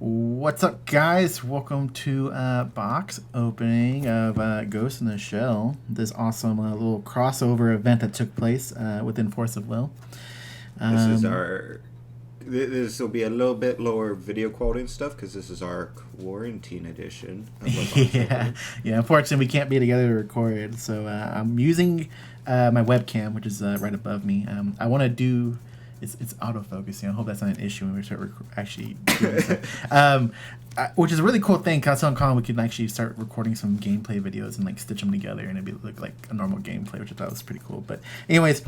What's up, guys? Welcome to box opening of Ghost in the Shell. This awesome little crossover event that took place within Force of Will. This will be a little bit lower video quality and stuff because this is our quarantine edition. Yeah. Unfortunately, we can't be together to record, so I'm using my webcam, which is right above me. I want to do. It's autofocusing. I hope that's not an issue when we start actually doing this. Which is a really cool thing. Cause I was telling Colin we could actually start recording some gameplay videos and like stitch them together, and it'd look like a normal gameplay, which I thought was pretty cool. But anyways,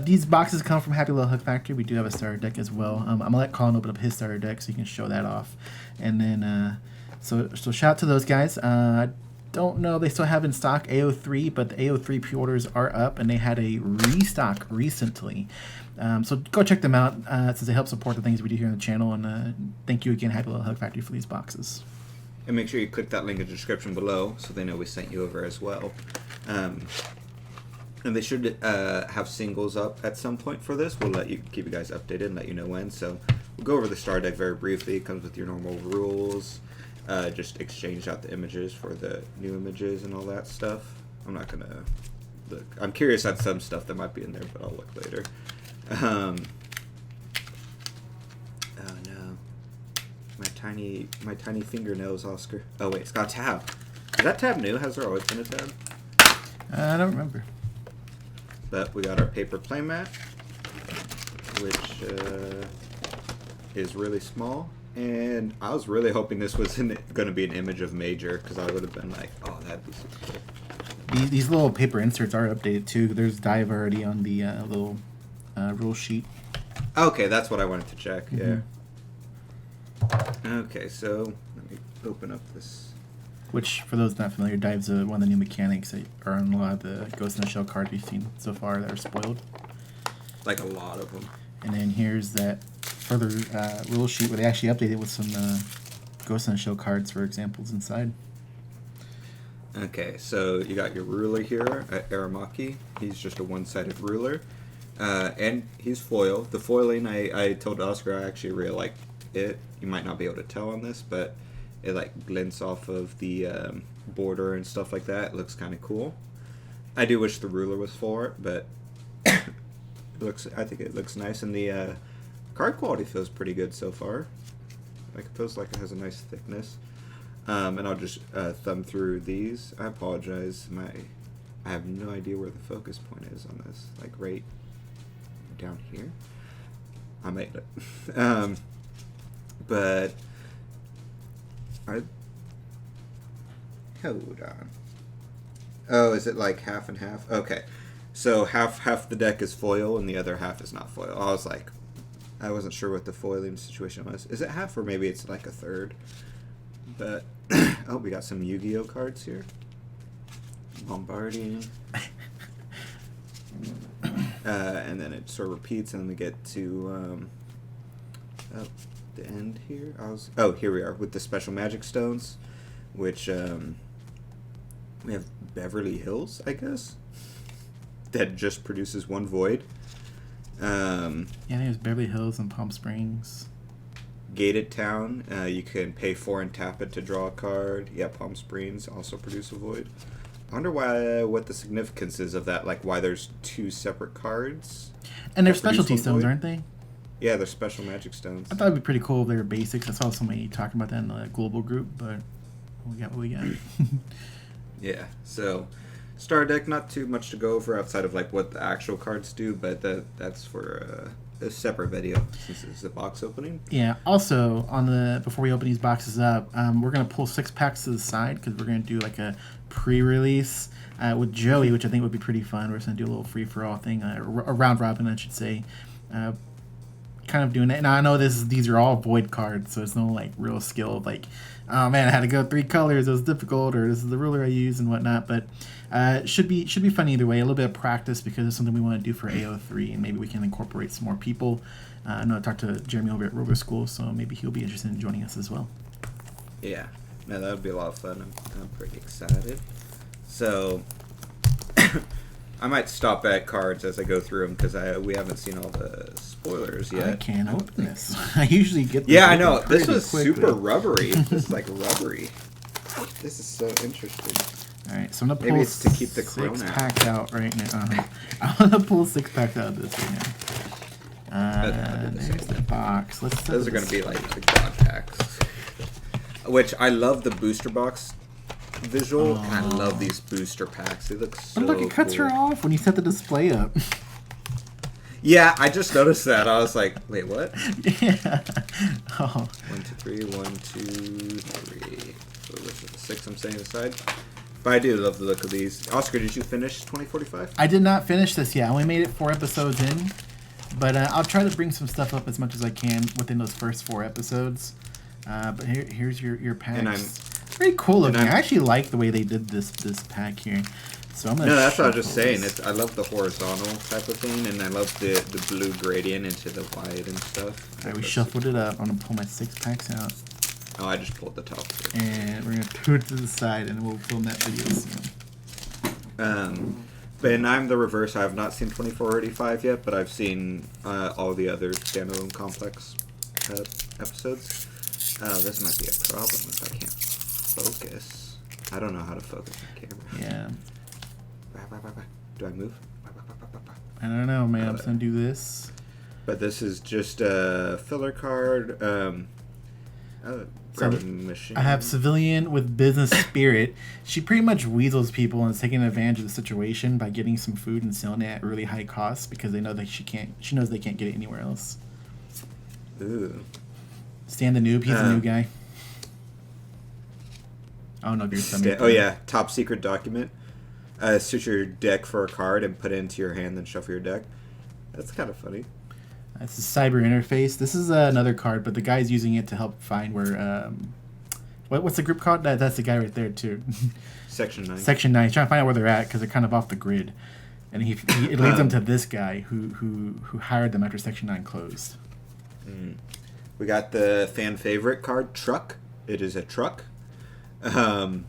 these boxes come from Happy Little Hook Factory. We do have a starter deck as well. I'm gonna let Colin open up his starter deck so you can show that off, and then so shout out to those guys. I don't know they still have in stock AO3, but the AO3 pre-orders are up, and they had a restock recently. So go check them out since they help support the things we do here on the channel. And thank you again, Happy Little Hook Factory, for these boxes. And make sure you click that link in the description below so they know we sent you over as well. And they should have singles up at some point for this. We'll keep you guys updated and let you know when. So we'll go over the star deck very briefly. It comes with your normal rules. Just exchange out the images for the new images and all that stuff. I'm not going to look. I'm curious on some stuff that might be in there, but I'll look later. Oh no, my tiny fingernails, Oscar. Oh wait, it's got a tab. Is that tab new? Has there always been a tab? I don't remember. But we got our paper playmat, which is really small. And I was really hoping this was going to be an image of Major, because I would have been like, oh, that'd be super cool. These little paper inserts are updated too. There's dive already on the little rule sheet. Okay, that's what I wanted to check. Mm-hmm. Yeah. Okay, so let me open up this. Which, for those not familiar, dive's one of the new mechanics that are on a lot of the Ghost in the Shell cards we've seen so far that are spoiled. Like a lot of them. And then here's that further rule sheet where they actually updated with some Ghost in the Shell cards for examples inside. Okay, so you got your ruler here at Aramaki. He's just a one-sided ruler. And he's foil. The foiling, I told Oscar I actually really like it. You might not be able to tell on this, but it like glints off of the border and stuff like that. It looks kind of cool. I do wish the ruler was for it, but I think it looks nice, and the card quality feels pretty good so far. Like it feels like it has a nice thickness. And I'll just thumb through these. I apologize. I have no idea where the focus point is on this. Like right down here. I made it. But hold on. Oh, is it like half and half? Okay. So half the deck is foil and the other half is not foil. I wasn't sure what the foiling situation was. Is it half, or maybe it's like a third? But oh, we got some Yu-Gi-Oh cards here. Bombarding. And then it sort of repeats, and then we get to the end here. Here we are with the special magic stones, which we have Beverly Hills, I guess, that just produces one void. Yeah, I think it's Beverly Hills and Palm Springs. Gated Town, you can pay 4 and tap it to draw a card. Yeah, Palm Springs also produce a void. I wonder what the significance is of that, like why there's 2 separate cards. And they're specialty stones, aren't they? Yeah, they're special magic stones. I thought it'd be pretty cool if they were basics. I saw somebody talking about that in the global group, but we got what we got. Yeah, so star deck, not too much to go over outside of like what the actual cards do, but that's for a separate video since it's a box opening. Yeah. Also, before we open these boxes up, we're gonna pull 6 packs to the side because we're gonna do like a pre-release with Joey, which I think would be pretty fun. We're just gonna do a little free-for-all thing, a round robin, I should say. Kind of doing that. Now I know these are all void cards, so it's no like real skill of like, oh man, I had to go 3 colors, it was difficult, or this is the ruler I use and whatnot. But should be fun either way. A little bit of practice because it's something we want to do for AO3, and maybe we can incorporate some more people. I know I talked to Jeremy over at Rover School, so maybe he'll be interested in joining us as well. Yeah, no, that would be a lot of fun. I'm pretty excited. So I might stop at cards as I go through them because we haven't seen all the spoilers yet. I can't open this. I usually get this. Yeah, I know. This was quickly. super rubbery. This is like rubbery. This is so interesting. All right, so I'm gonna pull Maybe it's to keep the corona six out. packs out right now. I'm gonna pull 6 packs out of this right now. There's the box. Those are going to be like the god packs. Which I love the booster box visual, and I love these booster packs. They look so look, it cuts cool. her off when you set the display up. Yeah, I just noticed that. I was like, wait, what? Yeah. Oh. 1, 2, 3, 1, 2, 3. So this is the 6 I'm setting aside. But I do love the look of these. Oscar, did you finish 2045? I did not finish this yet. I only made it 4 episodes in. But I'll try to bring some stuff up as much as I can within those first 4 episodes. But here's your packs. And I'm very cool looking. I actually like the way they did this pack here. So I'm gonna. No, that's what I was just saying. I love the horizontal type of thing, and I love the blue gradient into the white and stuff. Alright, we shuffled it up. I'm gonna pull my 6 packs out. Oh, I just pulled the top. And we're gonna put it to the side, and we'll film that video soon. But I'm the reverse. I have not seen 2485 yet, but I've seen all the other standalone complex episodes. This might be a problem if I can't focus. I don't know how to focus the camera. Yeah. Do I move? I don't know, man. I'm just gonna do this. But this is just a filler card. Grab a machine. I have civilian with business spirit. She pretty much weasels people and is taking advantage of the situation by getting some food and selling it at really high costs because they know that she knows they can't get it anywhere else. Ooh. Stan the noob. He's a new guy. I don't know if you're something. Oh yeah, top secret document. Search your deck for a card and put it into your hand, then shuffle your deck. That's kind of funny. That's a cyber interface. This is another card, but the guy's using it to help find where. What's the group called? That's the guy right there too. Section 9. Section 9. He's trying to find out where they're at because they're kind of off the grid, and it leads them to this guy who hired them after Section 9 closed. We got the fan favorite card, Truck. It is a truck. And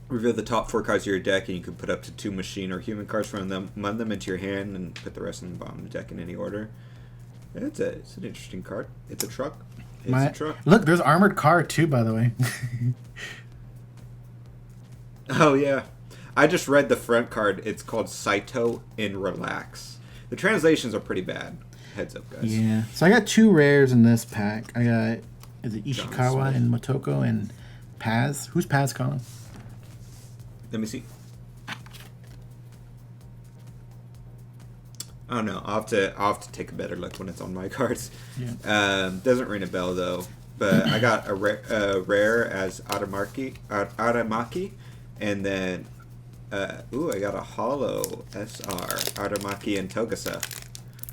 reveal the top 4 cards of your deck, and you can put up to 2 machine or human cards from them, run them into your hand, and put the rest on the bottom of the deck in any order. It's an interesting card. It's a truck. A truck. Look, there's armored car too, by the way. Oh yeah, I just read the front card. It's called Saito in Relax. The translations are pretty bad. Heads up, guys. Yeah. So I got 2 rares in this pack. I got Ishikawa and Motoko and Paz. Who's Paz, Colin? Let me see. Oh no, I'll have to take a better look when it's on my cards. Yeah. Doesn't ring a bell though. But I got a rare as Aramaki, and then I got a holo SR Aramaki and Togasa.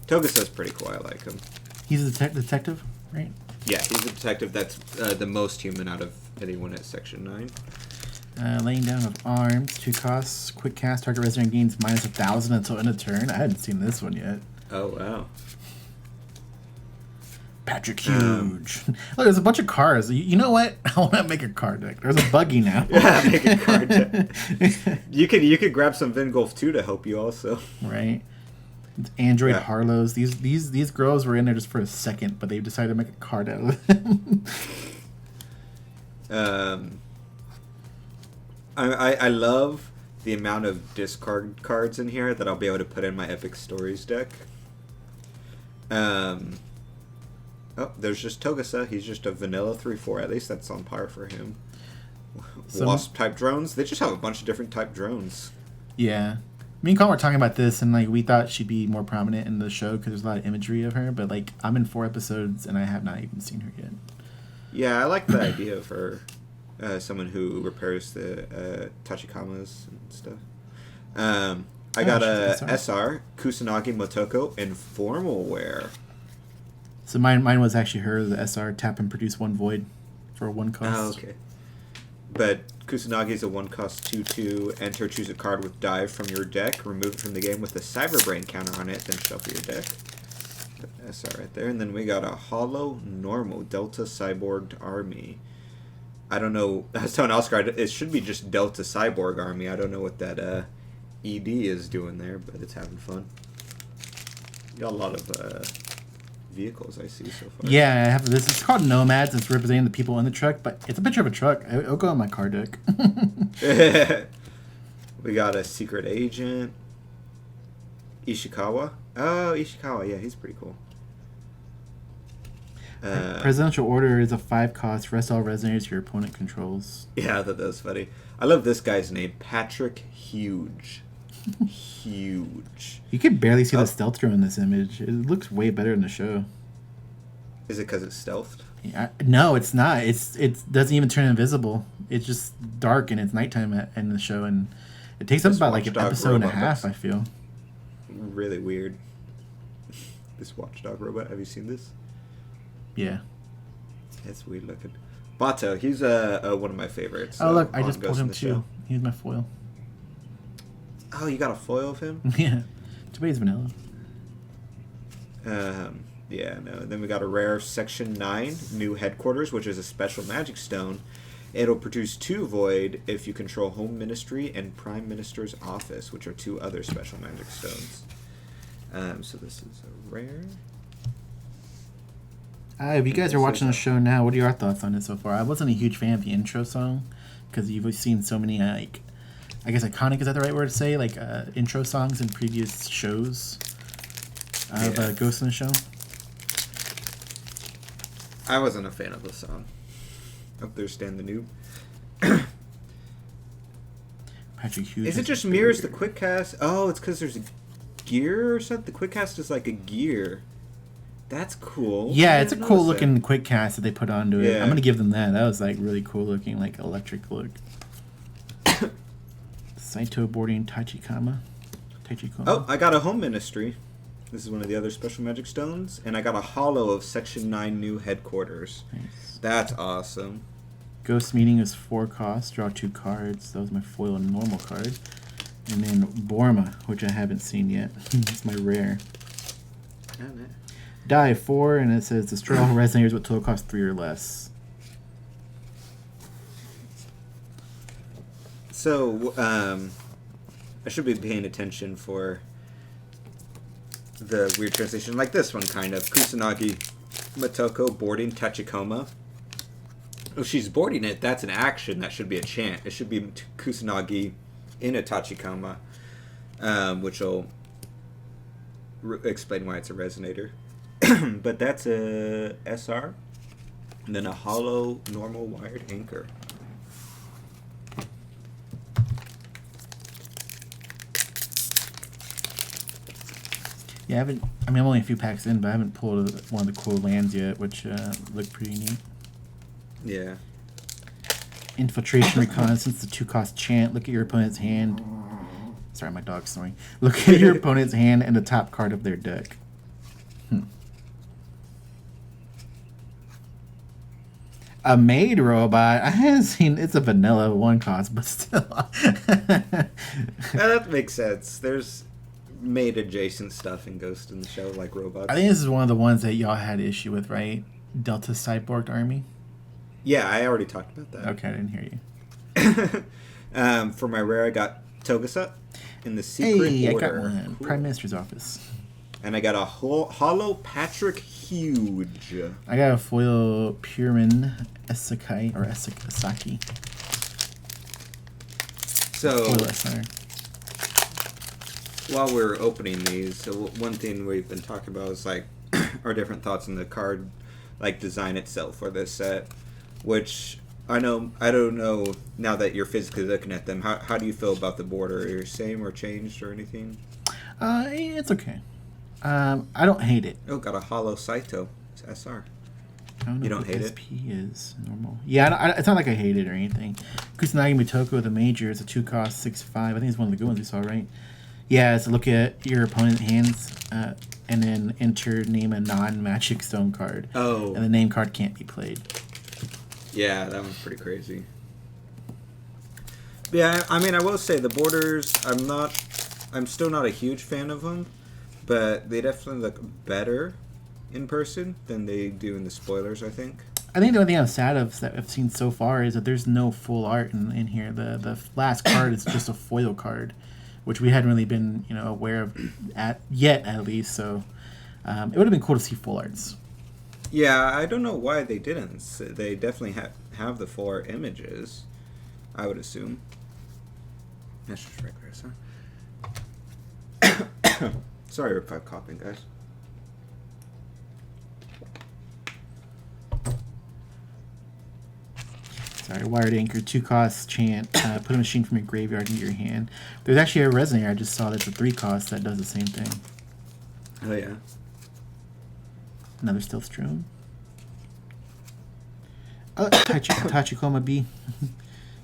Togasa's pretty cool. I like him. He's a detective, right? Yeah, he's a detective that's the most human out of anyone at Section 9. Laying down of arms, 2 costs, quick cast, target resident gains minus 1,000 until end of turn. I hadn't seen this one yet. Oh wow. Patrick Huge. Look, there's a bunch of cars. You know what? I want to make a card deck. There's a buggy now. Yeah, make a card deck. You could grab some Vingolf too to help you also. Right. It's Android Harlows. These girls were in there just for a second, but they decided to make a card out of them. I love the amount of discard cards in here that I'll be able to put in my Epic Stories deck. Oh, there's just Togasa. He's just a vanilla 3/4. At least that's on par for him. Wasp type drones. They just have a bunch of different type drones. Yeah. Me and Colin were talking about this, and we thought she'd be more prominent in the show because there's a lot of imagery of her. But I'm in 4 episodes, and I have not even seen her yet. Yeah, I like the idea of her. Someone who repairs the Tachikamas and stuff. I got a SR Kusanagi Motoko in formal wear. So mine was actually her, the SR, tap and produce 1 void for 1 cost. Oh, okay. But Kusanagi's a 1 cost 2/2. Enter, choose a card with dive from your deck. Remove it from the game with a Cyberbrain counter on it. Then shuffle your deck. SR right there. And then we got a Hollow Normal Delta Cyborged Army. I don't know. I was telling Oscar it should be just Delta Cyborg Army. I don't know what that ED is doing there, but it's having fun. You got a lot of vehicles I see so far. Yeah, I have this. It's called Nomads. It's representing the people in the truck, but it's a picture of a truck. It'll go on my card deck. We got a secret agent. Ishikawa. Oh, Ishikawa. Yeah, he's pretty cool. Presidential Order is a 5-cost. Rest all resonators your opponent controls. Yeah, I thought that was funny. I love this guy's name, Patrick Huge. Huge. You can barely see the stealth drone in this image. It looks way better in the show. Is it because it's stealthed? Yeah, no, it's not. It doesn't even turn invisible. It's just dark and it's nighttime in the show, and it takes up about like an episode and a half. I feel really weird. This watchdog robot. Have you seen this? Yeah. It's weird looking. Bato, he's one of my favorites. Oh look, I just pulled him too. He's my foil. Oh, you got a foil of him? Yeah. Too bad he's vanilla. Yeah, no. Then we got a rare Section 9 new headquarters, which is a special magic stone. It'll produce 2 void if you control Home Ministry and Prime Minister's Office, which are 2 other special magic stones. So this is a rare. If you guys are watching the show now, what are your thoughts on it so far? I wasn't a huge fan of the intro song because you've seen so many like, I guess iconic is that the right word to say? Like intro songs in previous shows of Ghost in the Shell. I wasn't a fan of the song. Up there, Stan the Noob. Patrick Hughes. Is it just mirrors the quick cast? Oh, it's because there's a gear or something. The quick cast is like a gear. That's cool. Yeah, it's a cool looking quick cast that they put onto it. Yeah. I'm gonna give them that. That was like really cool looking, like electric look. Saito boarding Tachikoma. Oh, I got a Home Ministry. This is one of the other special magic stones. And I got a hollow of Section 9 new headquarters. Nice. That's awesome. Ghost Meeting is 4 costs. Draw 2 cards. That was my foil and normal card. And then Borma, which I haven't seen yet. It's my rare. Die 4, and it says destroy all resonators with total cost 3 or less. So, I should be paying attention for the weird translation, like this one, kind of. Kusanagi Motoko boarding Tachikoma. If she's boarding it, that's an action. That should be a chant. It should be Kusanagi in a Tachikoma, which will explain why it's a resonator. But that's a SR, and then a hollow normal wired anchor. Yeah, I'm only a few packs in, but I haven't pulled one of the cool lands yet, which look pretty neat. Yeah. Infiltration Reconnaissance, the 2-cost chant. Look at your opponent's hand. Sorry, my dog's snoring. Look at your opponent's hand and the top card of their deck. A maid robot. I haven't seen. It's a vanilla 1-cost, but still. That makes sense. There's maid adjacent stuff in Ghost in the Shell, like robots. I think this is one of the ones that y'all had issue with, right? Delta Cyborg Army. Yeah, I already talked about that. Okay, I didn't hear you. For my rare, I got Togusa in the Secret Hey, Order. I got one. Cool. Prime Minister's Office. And I got a hollow Patrick Huge. I got a foil Pureman Esakai or Esaki. So, Foil SR. while we're opening these, so one thing we've been talking about is like our different thoughts on the card, like design itself for this set. Which I don't know now that you're physically looking at them. How do you feel about the border? Are you same or changed or anything? It's okay. I don't hate it. Oh, got a hollow Saito. It's SR. I don't know You don't what hate SP is normal. Yeah, it's not like I hate it or anything. Kusanagi Mutoko, the major, is a 2-cost 6/5. I think it's one of the good ones we saw, right? Yeah, so look at your opponent's hands and then enter name a non-magic stone card. Oh. And the name card can't be played. Yeah, that one's pretty crazy. Yeah, I mean, I will say the borders, I'm still not a huge fan of them, but they definitely look better in person than they do in the spoilers, I think. I think the only thing I'm sad of that I've seen so far is that there's no full art in here. The last card is just a foil card, which we hadn't really been aware of at least. So it would have been cool to see full arts. Yeah, I don't know why they didn't. They definitely have the 4 images, I would assume. That's just regular, huh? Sorry if I'm coughing, guys. Sorry, Wired Anchor, 2 cost, chant, put a machine from your graveyard into your hand. There's actually a Resonator I just saw that's a 3 cost that does the same thing. Oh, yeah. Another Stealth Drone. Oh, Tachikoma B.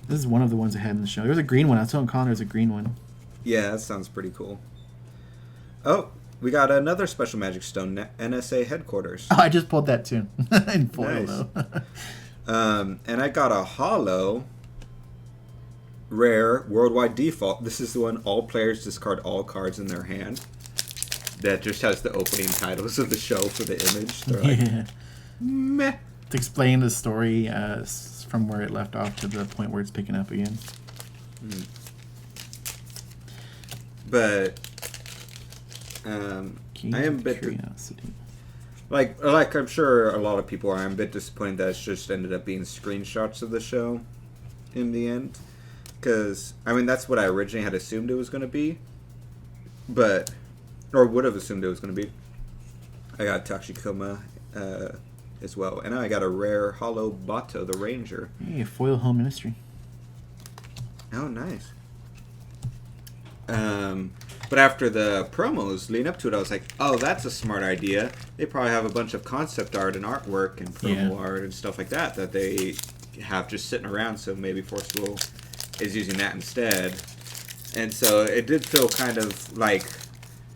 This is one of the ones I had in the show. There was a green one. I was telling Colin there's a green one. Yeah, that sounds pretty cool. Oh, we got another Special Magic Stone, NSA Headquarters. Oh, I just pulled that too. In foil, Nice. though. And I got a holo rare worldwide default. This is the one all players discard all cards in their hand. That just has the opening titles of the show for the image. They're like, Yeah. meh. To explain the story from where it left off to the point where it's picking up again. But I am a bit Curiosity. like I'm sure a lot of people are. I'm a bit disappointed that it's just ended up being screenshots of the show in the end, because I mean that's what I originally had assumed it was going to be, or would have assumed it was going to be. I got Tachikoma as well, and I got a rare holo Bato the Ranger. Hey, foil home ministry. Oh, nice. But after the promos leading up to it, I was like, oh, that's a smart idea. They probably have a bunch of concept art and artwork and promo art and stuff like that they have just sitting around, so maybe Forcible is using that instead. And so it did feel kind of like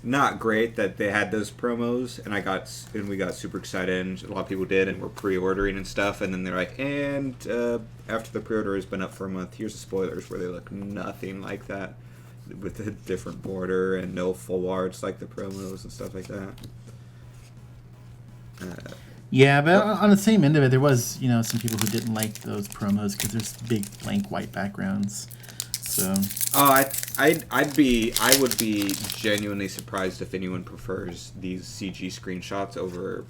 not great that they had those promos, and we got super excited, and a lot of people did, and were pre-ordering and stuff, and then they're like, and after the pre-order has been up for a month, here's the spoilers, where they look nothing like that, with a different border and no full arts like the promos and stuff like that. Yeah, but on the same end of it, there was some people who didn't like those promos because there's big blank white backgrounds. So. Oh, I would be genuinely surprised if anyone prefers these CG screenshots over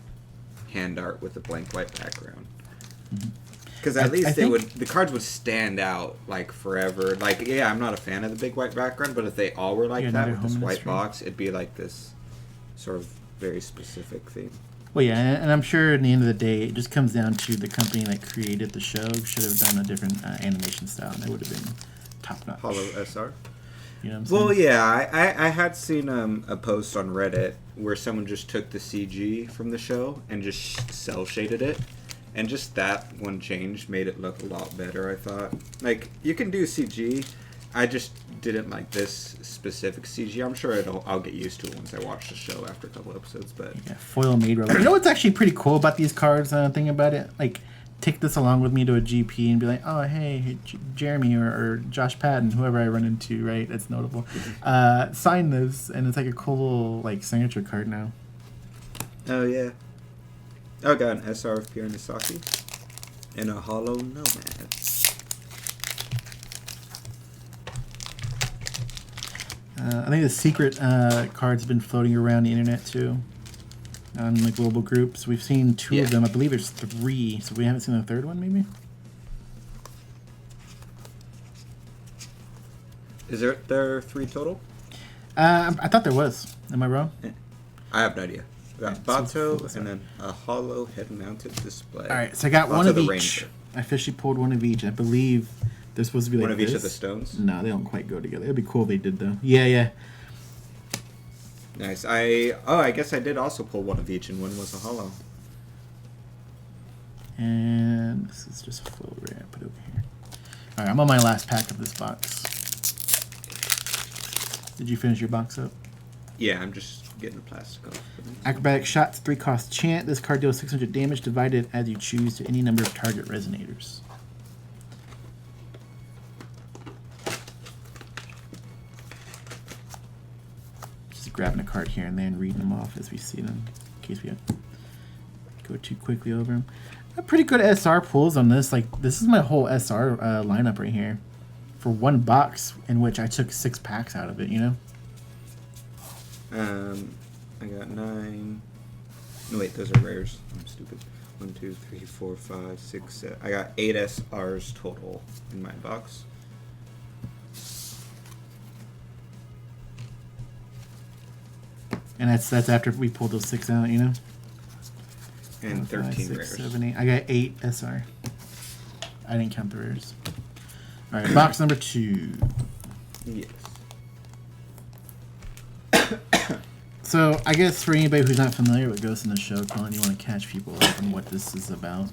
hand art with a blank white background. Because at least the cards would stand out like forever. Like, yeah, I'm not a fan of the big white background, but if they all were like that with this white box, it'd be like this sort of very specific theme. Well, yeah, and I'm sure at the end of the day, it just comes down to the company that created the show should have done a different animation style, and it would have been top notch. Holo SR. You know what I'm saying? Well, yeah, I had seen a post on Reddit where someone just took the CG from the show and just cel shaded it, and just that one change made it look a lot better. I thought, like, you can do CG. I just didn't like this specific CG. I'm sure I'll get used to it once I watch the show after a couple episodes. But yeah, foil made roller. You know what's actually pretty cool about these cards? Thinking about it, like, take this along with me to a GP and be like, oh, hey, Jeremy or Josh Patton, whoever I run into, right? That's notable. Sign this, and it's like a cool little, like, signature card now. Oh, yeah. Oh, got an SR of Pierre Nisaki and a Holo Nomad. I think the secret cards have been floating around the internet, too, on the global groups. We've seen 2 of them. I believe there's 3, so we haven't seen the third one, maybe? Is there 3 total? I thought there was. Am I wrong? I have no idea. We got Right, Bato and then a Holo head-mounted display. All right, so I got Bato one of the each. Ranger. I officially pulled one of each. I believe they're supposed to be like One of this. each of the stones? No, they don't quite go together. It'd be cool if they did, though. Yeah. Nice. I guess I did also pull one of each, and one was a Holo. And this is just a foil rare. Put it over here. All right, I'm on my last pack of this box. Did you finish your box up? Yeah, I'm just getting the plastic off. Acrobatic Shots, 3 cost chant. This card deals 600 damage divided as you choose to any number of target resonators. Just grabbing a card here and there and reading them off as we see them, in case we go too quickly over them. have pretty good SR pulls on this. Like, this is my whole SR lineup right here. For one box in which I took 6 packs out of it, you know? I got 9. No, wait, those are rares. I'm stupid. 1, 2, 3, 4, 5, 6, 7. I got 8 SRs total in my box. And that's after we pulled those 6 out, you know? And 4, 13 5, 6, rares. 7, 8. I got 8 SR. I didn't count the rares. Alright, box number 2. Yes. So, I guess for anybody who's not familiar with Ghost in the Shell, Colin, you want to catch people up on what this is about.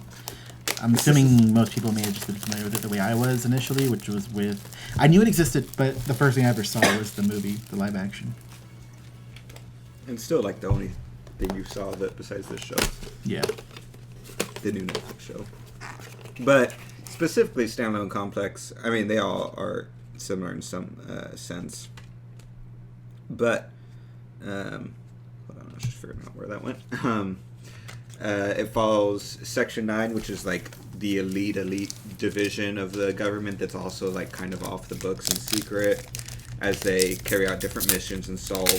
I'm assuming most people may have just been familiar with it the way I was initially, which was with... I knew it existed, but the first thing I ever saw was the movie, the live action. And still, like, the only thing you saw of it besides this show. Yeah. The new Netflix show. But specifically Standalone Complex, I mean, they all are similar in some sense. But, hold on, I was just figuring out where that went. It follows Section 9, which is like the elite division of the government that's also like kind of off the books and secret as they carry out different missions and solve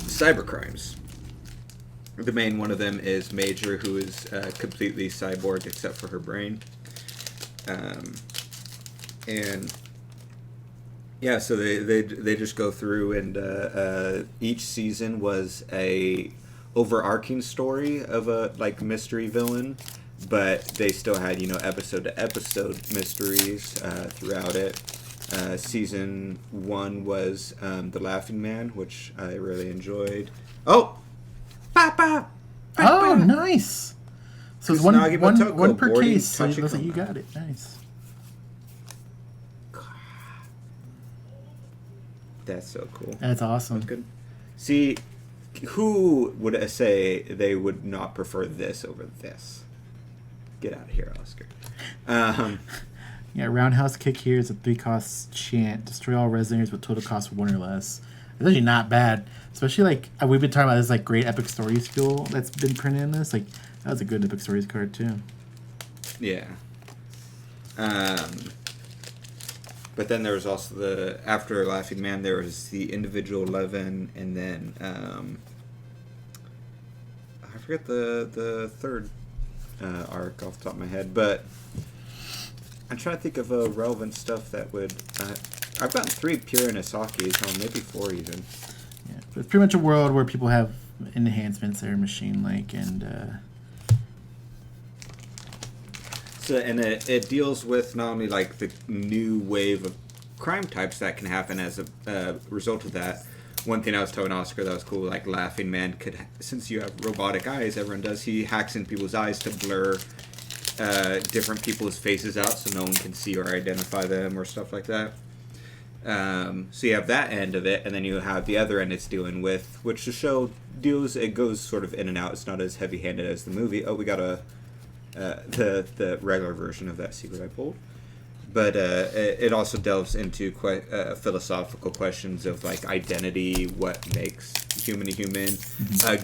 cyber crimes. The main one of them is Major, who is completely cyborg except for her brain. And yeah, so they just go through, and each season was a overarching story of a like mystery villain, but they still had, you know, episode to episode mysteries throughout it. Season 1 was The Laughing Man, which I really enjoyed. Oh! Papa! Oh, nice! So it's one per boarding, case, so it looks like Tachikoma. you got it. Nice. That's so cool. That's awesome. That's good. See, who would say they would not prefer this over this? Get out of here, Oscar. Yeah, roundhouse kick here is a 3-cost chant. Destroy all resonators with total cost 1 or less. It's actually not bad. Especially, like, we've been talking about this, like, great Epic Stories fuel that's been printed in this. Like, that was a good Epic Stories card, too. Yeah. But then there was also the, after Laughing Man, there was the Individual 11, and then, I forget the third arc off the top of my head, but I'm trying to think of relevant stuff that would, I've gotten 3 pure Nisakis, or maybe 4 even. Yeah, but it's pretty much a world where people have enhancements that are machine-like, and, So, and it deals with not only like the new wave of crime types that can happen as a result of that. One thing I was telling Oscar that was cool, like Laughing Man could, since you have robotic eyes, everyone does, he hacks in people's eyes to blur different people's faces out so no one can see or identify them or stuff like that. So you have that end of it, and then you have the other end it's dealing with, which the show deals, it goes sort of in and out. It's not as heavy-handed as the movie. Oh, we got the regular version of that secret I pulled. But it also delves into philosophical questions of like identity, what makes human a human.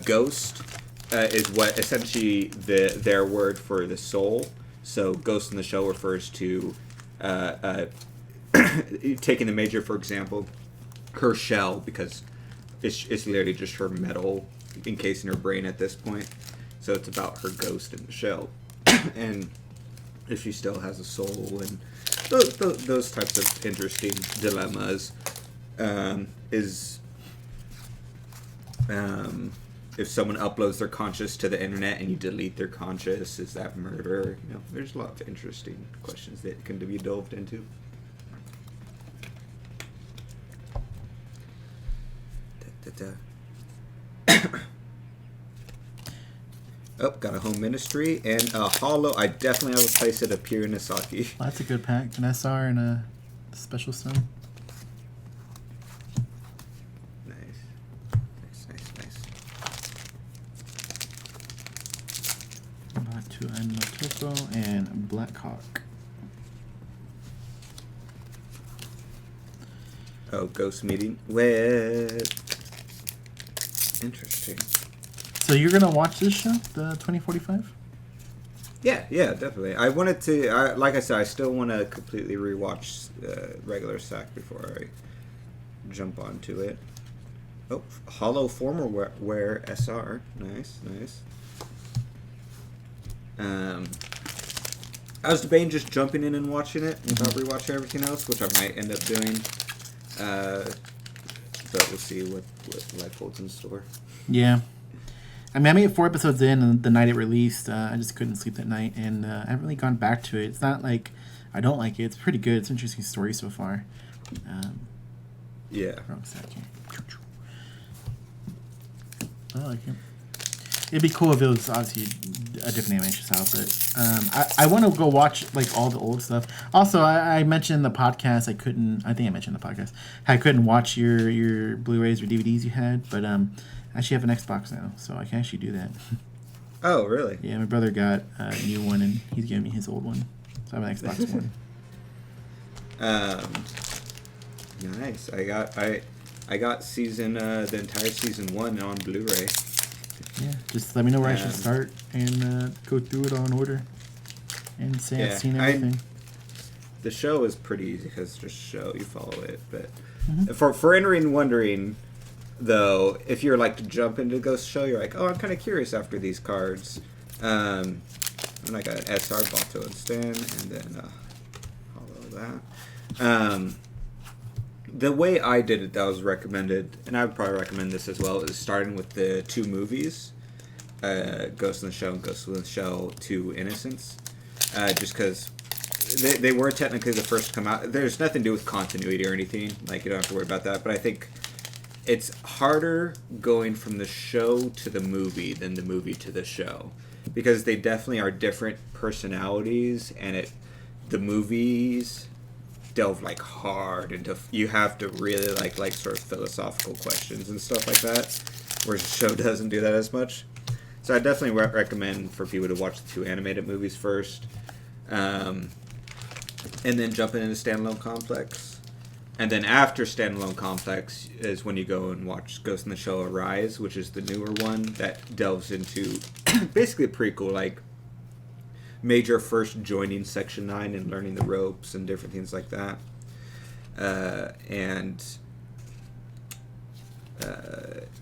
Ghost is what essentially their word for the soul. So Ghost in the Shell refers to taking the Major, for example, her shell, because it's literally just her metal encasing her brain at this point. So it's about her ghost in the shell. And if she still has a soul, and those types of interesting dilemmas, if someone uploads their conscious to the internet and you delete their conscious, is that murder? You know, there's a lot of interesting questions that can be delved into. Oh, got a home ministry and a hollow. I definitely have a place at a pure Nisaki. well, that's a good pack. An SR and a special stone. Nice. Black 2 and Notoko and Black Hawk. Oh, ghost meeting with. Interesting. So you're gonna watch this show, the 2045? Yeah, definitely. I wanted to, like I said, I still want to completely rewatch regular Sack before I jump onto it. Oh, Hollow Former Wear SR. Nice. I was debating just jumping in and watching it without rewatching everything else, which I might end up doing. But we'll see what life holds in store. Yeah. I mean, I made 4 episodes in and the night it released. I just couldn't sleep that night, and I haven't really gone back to it. It's not like I don't like it. It's pretty good. It's an interesting story so far. Yeah. Wrong second. I like it. It'd be cool if it was obviously a different animation style, but I want to go watch like all the old stuff. Also, I mentioned in the podcast I couldn't. I think I mentioned in the podcast I couldn't watch your Blu-rays or DVDs you had, but I actually have an Xbox now, so I can actually do that. Oh, really? Yeah, my brother got a new one, and he's giving me his old one, so I have an Xbox One. Nice. I got the entire season 1 on Blu-ray. Yeah, just let me know where I should start and go through it all in order and say I've seen everything. The show is pretty easy because just show you follow it, but for entering wondering though, if you're like to jump into Ghost Show, you're like, oh, I'm kind of curious after these cards. And I got SR Balto and Stan, and then follow that. The way I did it that was recommended, and I would probably recommend this as well, is starting with the 2 movies, Ghost in the Shell and Ghost in the Shell 2 Innocence, just because they were technically the first to come out. There's nothing to do with continuity or anything, like you don't have to worry about that, but I think it's harder going from the show to the movie than the movie to the show, because they definitely are different personalities, and the movies delve like hard into, you have to really like sort of philosophical questions and stuff like that, whereas the show doesn't do that as much. So I definitely recommend for people to watch the 2 animated movies first, and then jump into Standalone Complex, and then after Standalone Complex is when you go and watch Ghost in the Shell Arise, which is the newer one that delves into basically a prequel, like Major first joining Section 9 and learning the ropes and different things like that. And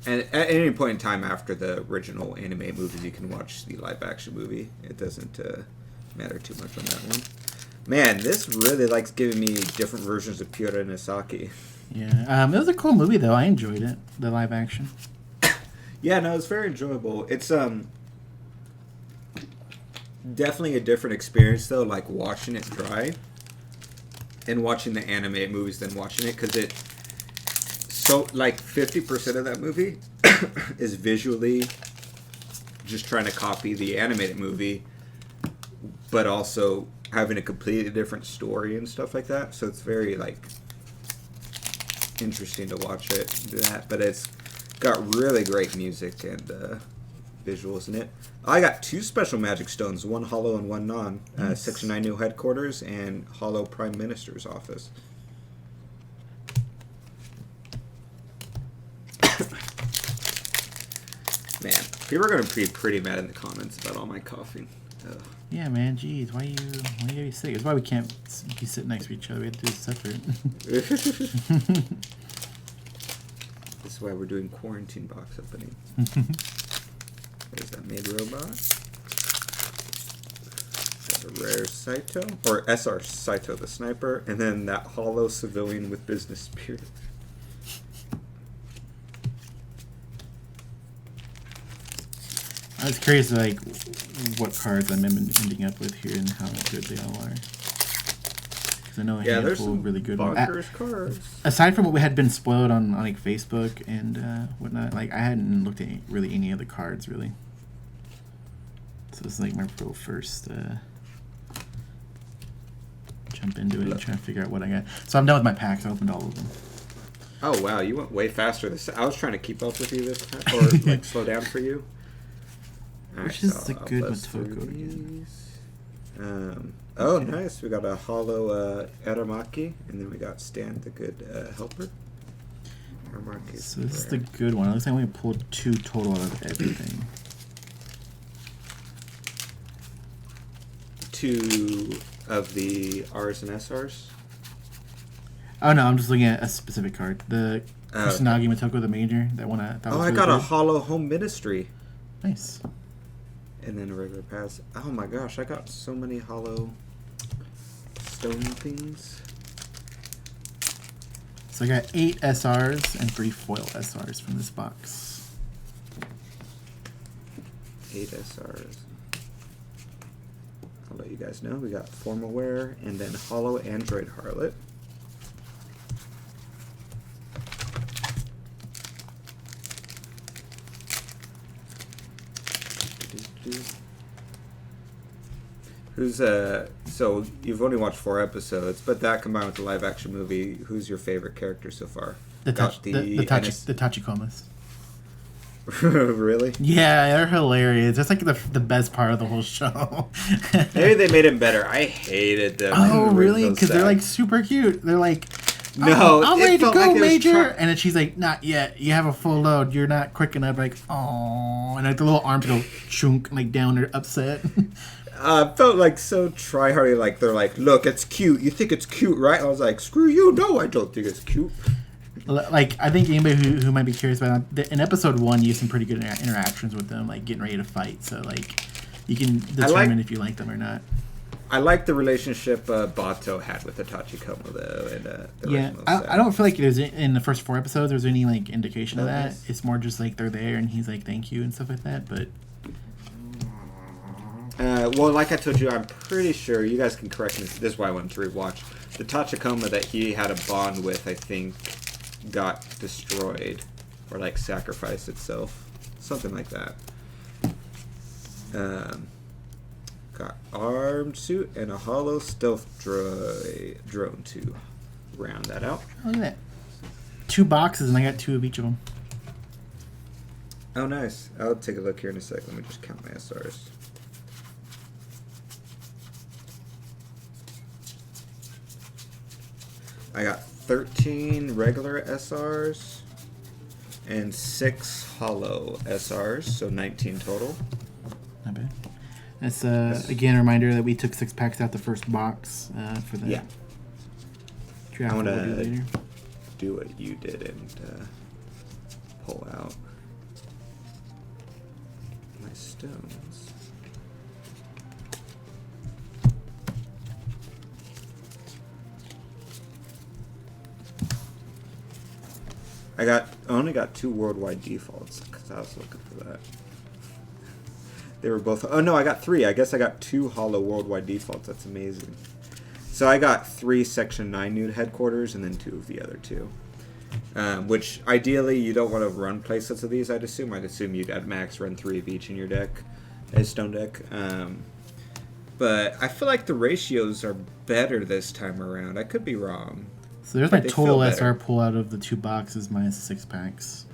at any point in time after the original anime movies, you can watch the live-action movie. It doesn't matter too much on that one. Man, this really likes giving me different versions of Pura Nisaki. Yeah, it was a cool movie, though. I enjoyed it, the live-action. Yeah, no, it's very enjoyable. It's definitely a different experience though, like watching it dry and watching the animated movies than watching it, because so like 50% of that movie is visually just trying to copy the animated movie, but also having a completely different story and stuff like that. So it's very like interesting to watch it do that, but it's got really great music and visuals in it. I got 2 special magic stones, 1 hollow and 1 non. Nice. Section 9 new headquarters and hollow Prime Minister's office. Man, people are going to be pretty mad in the comments about all my coughing. Ugh. Yeah, man, jeez, why you get sick? That's why we can't be sitting next to each other. We have to do it separate. This is why we're doing quarantine box opening. There's that made robot. Got a rare Saito, or SR Saito the sniper, and then that hollow civilian with business spirit. I was curious, like, what cards I'm ending up with here and how good they all are. Because I know a handful of really good ones. Cards. Aside from what we had been spoiled on like Facebook and whatnot, like I hadn't looked at really any of the cards really. So this is like my real first jump into it and try to figure out what I got. So I'm done with my packs. I opened all of them. Oh wow, you went way faster this time. I was trying to keep up with you this time, or like slow down for you. Which is the good Motoko again. Oh, nice. We got a hollow Aramaki, and then we got Stan, the good helper. So this is the good one. It looks like we pulled 2 total out of everything. 2 of the Rs and SRs? Oh no, I'm just looking at a specific card. The Kusanagi Motoko the Major. That one I thought was I really got a good. Hollow Home Ministry. Nice. And then a regular pass. Oh my gosh, I got so many hollow stone things. So I got 8 SRs and 3 foil SRs from this box. 8 SRs. I'll let you guys know. We got Formal Wear and then Hollow Android Harlot. Who's so you've only watched 4 episodes, but that combined with the live action movie, who's your favorite character so far? The Tachikomas. Really? Yeah, they're hilarious. That's like the best part of the whole show. Maybe they made him better. I hated them. Oh, really? Because they're like super cute. They're like, no, I'm ready to go, like Major. And then she's like, not yet. You have a full load. You're not quick enough. Like, oh, and like the little arms go chunk like down. They're upset. Felt like so try-hardy. Like they're like, look, it's cute. You think it's cute, right? I was like, screw you. No, I don't think it's cute. Like, I think anybody who might be curious about that, in episode 1, you have some pretty good interactions with them, like getting ready to fight. So like, you can determine if you like them or not. I like the relationship Bato had with the Tachikomo though, and yeah, I don't feel like there's in the first 4 episodes there's any like indication of that. Nice. It's more just like they're there and he's like thank you and stuff like that. But well, like I told you, I'm pretty sure you guys can correct me. This is why I wanted to rewatch the Tachikoma that he had a bond with. I think got destroyed or like sacrificed itself, something like that. Got armed suit and a hollow stealth drone to round that out. Look at that. 2 boxes and I got 2 of each of them. Oh, nice. I'll take a look here in a sec. Let me just count my SRs. I got 13 regular SRs and 6 hollow SRs, so 19 total. Not bad. That's again a reminder that we took 6 packs out the first box for the draft. I want to do what you did and pull out my stones. I only got 2 worldwide defaults because I was looking for that. They were both. Oh no, I got 3. I guess I got 2 hollow worldwide defaults. That's amazing. So I got 3 Section 9 nude headquarters and then 2 of the other 2. Which ideally you don't want to run playsets of these. I'd assume you'd at max run 3 of each in your deck, a stone deck. But I feel like the ratios are better this time around. I could be wrong. So there's my total SR pull out of the 2 boxes minus 6 packs.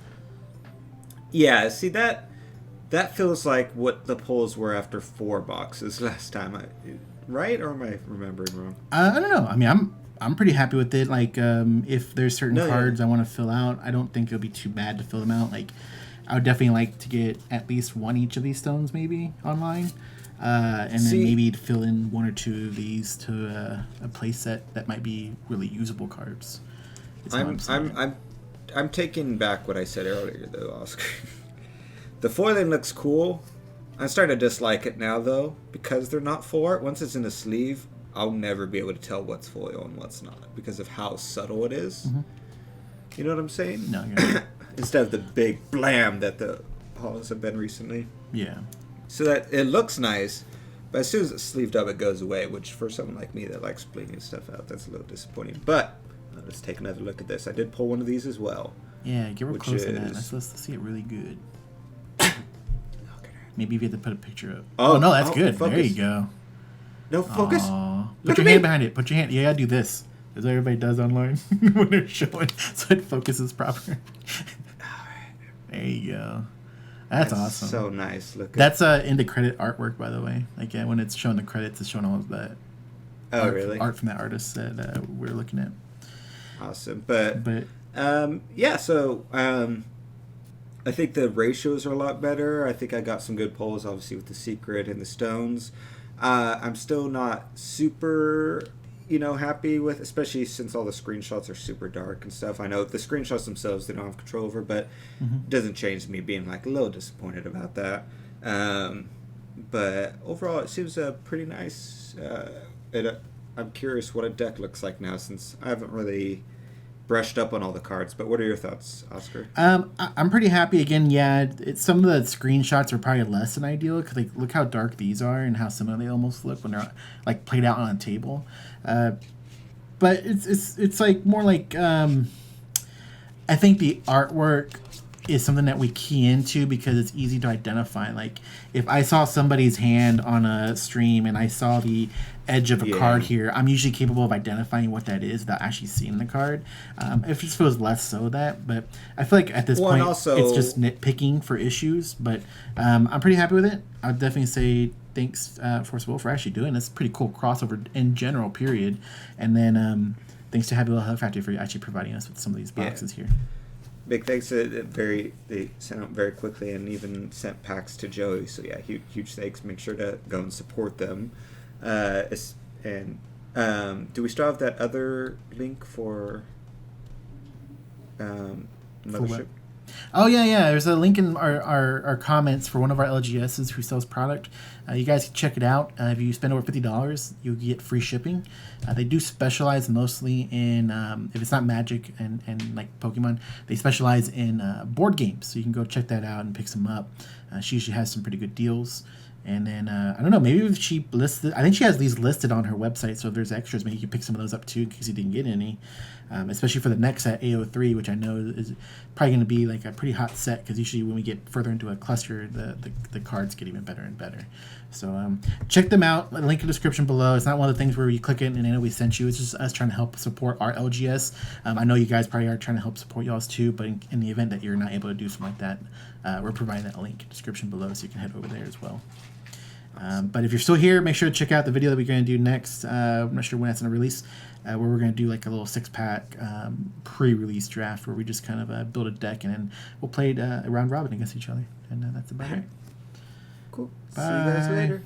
Yeah, see that feels like what the pulls were after 4 boxes last time. Right? Or am I remembering wrong? I don't know. I mean, I'm pretty happy with it. Like, if there's certain cards I want to fill out, I don't think it'll be too bad to fill them out. Like, I would definitely like to get at least 1 each of these stones maybe online. And then maybe fill in 1 or 2 of these to a play set that might be really usable cards. I'm taking back what I said earlier though, Oscar. The foiling looks cool. I'm starting to dislike it now though, because they're not for it. Once it's in a sleeve, I'll never be able to tell what's foil and what's not because of how subtle it is. Mm-hmm. You know what I'm saying? No, you're not. Instead of the big blam that the hollows have been recently. Yeah. So that it looks nice, but as soon as it's sleeved up, it goes away, which for someone like me that likes bleeding stuff out, that's a little disappointing. But let's take another look at this. I did pull one of these as well. Yeah, get real close to that. Let's see it really good. Maybe if you have to put a picture up. Oh no, that's good. Focus. There you go. No, focus. Put your hand behind it. Put your hand. Yeah, do this. That's what everybody does online when they're showing, so it focuses proper. There you go. That's awesome. So nice. Look. That's in the credit artwork, by the way. Like when it's showing the credits, it's showing all of that. Art from that artist that we're looking at. Awesome, but yeah. So I think the ratios are a lot better. I think I got some good pulls, obviously with the secret and the stones. I'm still not super, happy with, especially since all the screenshots are super dark and stuff. I know the screenshots themselves they don't have control over, but it doesn't change me being like a little disappointed about that. But overall, it seems pretty nice. I'm curious what a deck looks like now since I haven't really brushed up on all the cards. But what are your thoughts, Oscar? I'm pretty happy. Again, yeah, some of the screenshots are probably less than ideal because like look how dark these are and how similar they almost look when they're like played out on a table. But it's like more like I think the artwork is something that we key into because it's easy to identify. Like if I saw somebody's hand on a stream and I saw the edge of a card here, I'm usually capable of identifying what that is without actually seeing the card. It just feels less so that, but I feel like at this point also, it's just nitpicking for issues. But I'm pretty happy with it. I would definitely say thanks Force Will for actually doing this pretty cool crossover in general. Period. And then thanks to Happy Little Hug Factory for actually providing us with some of these boxes here. Big thanks to they sent out very quickly and even sent packs to Joey. So yeah, huge thanks. Make sure to go and support them. And do we still have that other link for Mothership? Oh yeah. There's a link in our comments for one of our LGSs who sells product. You guys can check it out. If you spend over $50, you get free shipping. They do specialize mostly in if it's not Magic and like Pokemon, they specialize in board games. So you can go check that out and pick some up. She usually has some pretty good deals. And then, I don't know, maybe if she listed, I think she has these listed on her website, so if there's extras, maybe you can pick some of those up too in case you didn't get any. Especially for the next set, AO3, which I know is probably going to be like a pretty hot set because usually when we get further into a cluster, the cards get even better and better. So check them out. Link in the description below. It's not one of the things where you click it and they know we sent you. It's just us trying to help support our LGS. I know you guys probably are trying to help support y'all's too, but in the event that you're not able to do something like that, we're providing that link in the description below so you can head over there as well. But if you're still here, make sure to check out the video that we're going to do next. I'm not sure when that's going to release, where we're going to do like a little 6-pack pre-release draft where we just kind of build a deck and then we'll play a round robin against each other. And that's about it. Cool. Bye. See you guys later.